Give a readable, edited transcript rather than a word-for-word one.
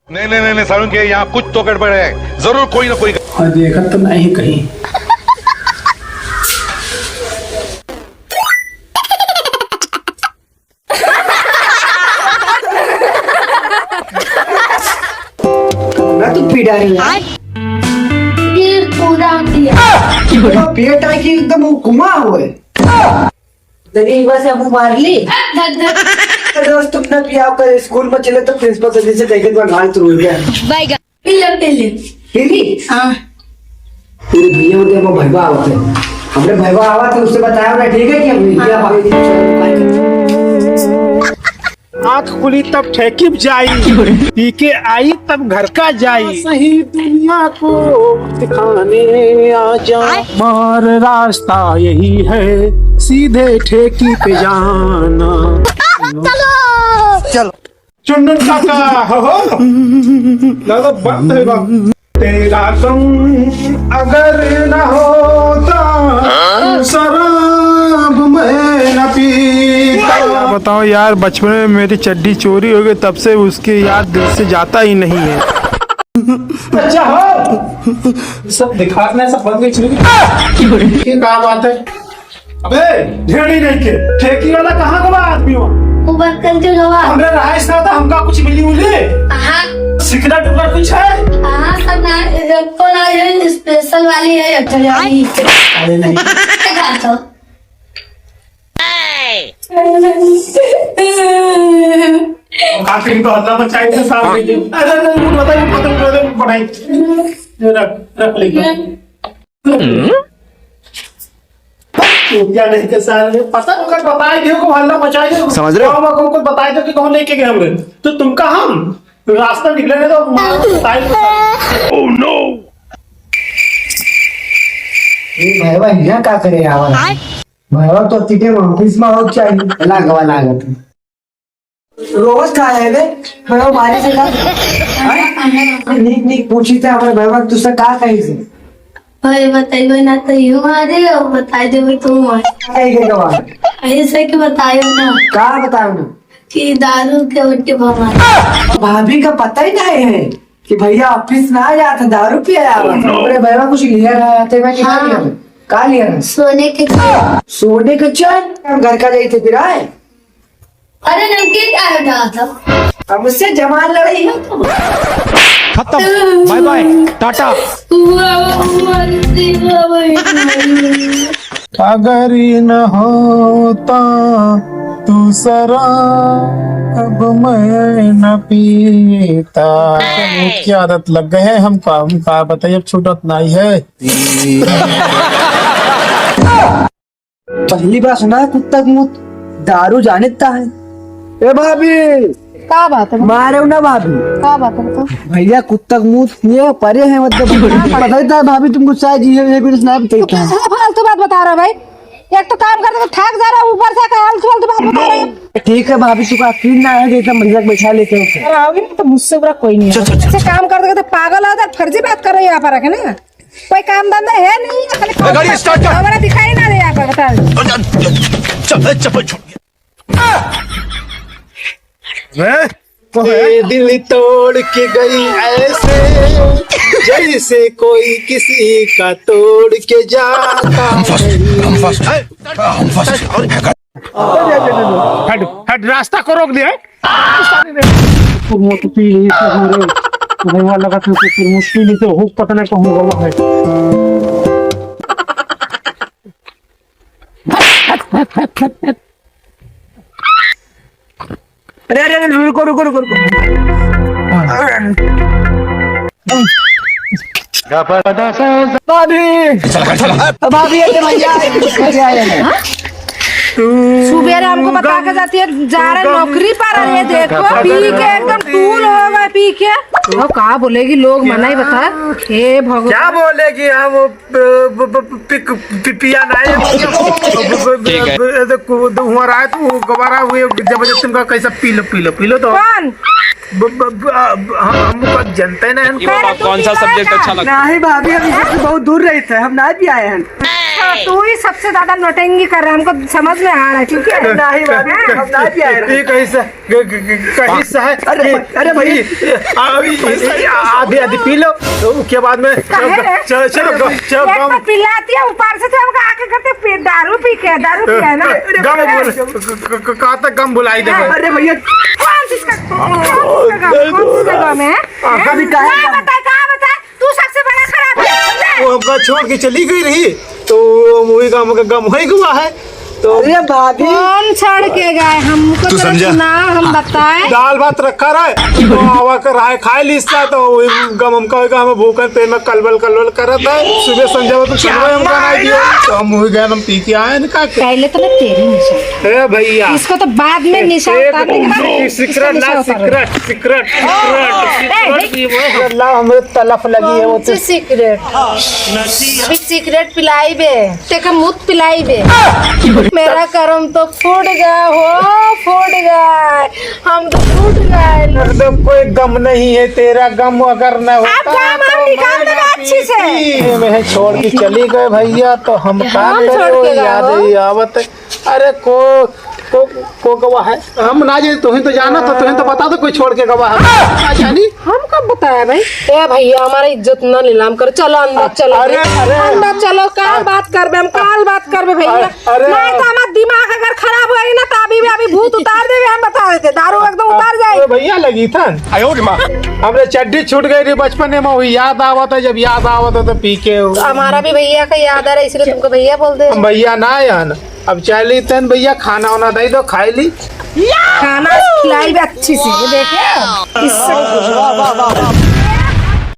नहीं नहीं नहीं सारुण के यहाँ कुछ तो गड़बड़ है, जरूर कोई ना कोई। और देखा तो नहीं कहीं। ना तो पीड़ा रही है। पेट है कि एकदम घुमा हुआ है। बस अब मार ली। दोस्त तुमने पिया कर स्कूल में चले तो प्रिंसिपल सर से देखे तो गाल तो रुक गया। पीली? हाँ। तेरे भैया होते हैं वो भैया होते हैं। हमने भैया आवा तो उससे बताया ना ठीक है कि हम क्या आँख खुली तब ठेकी जाई, पी के आई तब घर का जाई, सही दुनिया को दिखाने आ जा। मार रास्ता यही है, सीधे ठेकी पे जाना। चलो चुन्नन काका हो लगा बंद है बात। तेरा गम अगर न होता शराब मैं न पीता। बताओ यार, बचपन में मेरी चड्डी चोरी हो गई, तब से उसकी याद दिल से जाता ही नहीं है। अच्छा हो सब दिखाने सब बंद गई। क्या बात है? अबे ढेड़ी नहीं के ठेकी वाला कहाँ का आदमी हो? हमने रहाइश ना था, हमका कुछ मिली मुझे सिकड़ा टुकड़ा कुछ है? हाँ सब ना स्पेशल वाली है। अरे नहीं काफी इनको हल्ला मचाई थे सामने के। अरे नहीं बताइए पढ़ाई रख लेंगे। क्या नहीं के सारे पता नहीं बताए दो को हल्ला मचाई दो, समझ रहे हो? को बताए दो कि कौन लेके गए हमरे तो तुमका हम रास्ता निकले तो बताए दो। ओह नो ये भैया यहाँ क्या करे यार? भैया तो तीटे ऑफिस में हो चाहिए लागवा लागत रोज का है बे भैया मारे से का नीक नीक पूछी था हमारे भैया तुझसे का कही से भाई बताइए ना तो यूं मारे और बताई दे तुम कही के गवा ऐसे कि बताइयो ना का बताओ ना कि दारू के उल्टे भगवान भाभी का पता ही नहीं है कि भैया ऑफिस ना जाता दारू पिया हमारे भैया कुछ लिया रहा थे मैं क्या लिया का लिया रहा सोने के चैन हम घर का जाते फिर आए। अरे नमकीन क्या रहा था अब मुझसे जमान लड़ी है खत्म, बाय बाय टाटा। अगर न होता तू शराब मैं न पीता। की आदत लग गए है हम का बताइए, अब छूटत नहीं है। पहली बार सुना है कुत्ता मुंह दारू जानता है। ए भाभी क्या बात है? मारे ना भाभी क्या बात है बताओ? भैया कुत्ता मुंह ये परे है मतलब पता ही था भाभी तुम गुस्सा जी है फिर स्नैप देता है। फालतू बात बता रहा भाई, एक तो काम करते तो थक जा रहा, ऊपर से फालतू बात बता रहा है। ठीक है भाभी सुबह फील ना है जैसा मजाक बैठा लेते हैं। अरे आओगे ना तो मुझसे बुरा कोई नहीं है। ऐसे काम करते तो पागल हो जाए, फर्जी बात कर रहे हो यहाँ पर रखे ना, कोई काम धंधा है नहीं, खाली हमारा दिखाई ना दे यहाँ पर बता। चप्पल छोड़ दिल तोड़ के गई ऐसे जैसे कोई किसी का तोड़ के जाता। हट रास्ता को रोक दिया। लगा तो मुश्किल तो हो पता नहीं कहूँगा है। अरे अरे रुको रुको रुको रुको भाभी ये भैया सुबह हमको बता के जाती है जा रहे नौकरी पर, ये देखो पी के एकदम टूल हो गए पी के। तो कहा बोलेगी लोग मना ही बता। हे भगवान क्या बोलेगी? हम पिया नहीं हुआ रहा है तो गवारा हुए जबरदस्ती का कैसा पी लो तो कौन हम जनते नहीं। कौन सा सब्जेक्ट अच्छा लगता है? नहीं भाभी हम इससे बहुत दूर रहे थे, हम ना भी आए हैं। तू ही सबसे ज्यादा नोटेंगी कर रहा है, हमको समझ में आ रहा है, ठीक है? नहीं भाभी, हम नहीं पिया है। ये कहीं सा है। अरे भाई, आधी आधी पी लो, तो उसके बाद में चलो एक तो पिलाती है, ऊपर से तो हमको आके कहते दारू पी के है ना। कहाँ तक गम बुलाई दे। अरे भैया, कौन चीज़ का गम है? कभी कहा बता, तू सबसे बड़ा खराब है। वो हमको छोड़ के चली गई रही, तो मुझे गम का गम हो गया है। तो अरे भाभी, कौन छोड़ के गए हमको? तो सुना, हम बताए दाल भात रखा रहा है, तो आवा कर रहा है, खाए ली इसका, तो गम हमका होगा, हम भूखन पेट में कलबल करत है। सुबह समझा तो सुबह हमका नहीं दिया, तो हम हुई गए, हम पी के आए इनका। पहले तो मैं तेरी निशा, ए भैया, इसको तो बाद में निशा उतारने के बाद सीक्रेट अल्लाह हमरे तलफ लगी है वो तो। सीक्रेट अभी सीक्रेट पिलाई बे, तेका मुत पिलाई बे। मेरा कर्म तो फूट गया हो, फूट गया, हम तो फूट गए। तो कोई गम नहीं है, तेरा गम अगर न होता आप गम हम निकाल देंगे अच्छी से। मैं छोड़ के चली गए भैया, तो हम क्या करें, याद ही आवत। अरे को गवाह है, हम ना जाए, तुम्हें तो जाना, तो तुम्हें तो बता दो कोई छोड़ के गवाह है। जानी हम कब बताया भाई? ए भैया, हमारा इज्जत ना नीलाम करो, चलो अंदर चलो। अंदर चलो, काल बात करबे, हम काल बात करबे भैया। नहीं तो हमारा दिमाग अगर खराब होगी ना, तो अभी भूत उतार देवे, हम बता देते, दारू एकदम उतार जाए। भैया लगी था हमरे चड्डी छूट गई थी बचपन में, वो याद आवत है, जब याद आवत है तो पी के हमारा भी भैया का याद आ रहा है, इसलिए तुमको भैया बोल दे। भैया ना यार, अब चली तन भैया, खाना वाना दे दो, खाई ली, खाना खिलाई भी अच्छी सी, देखिए।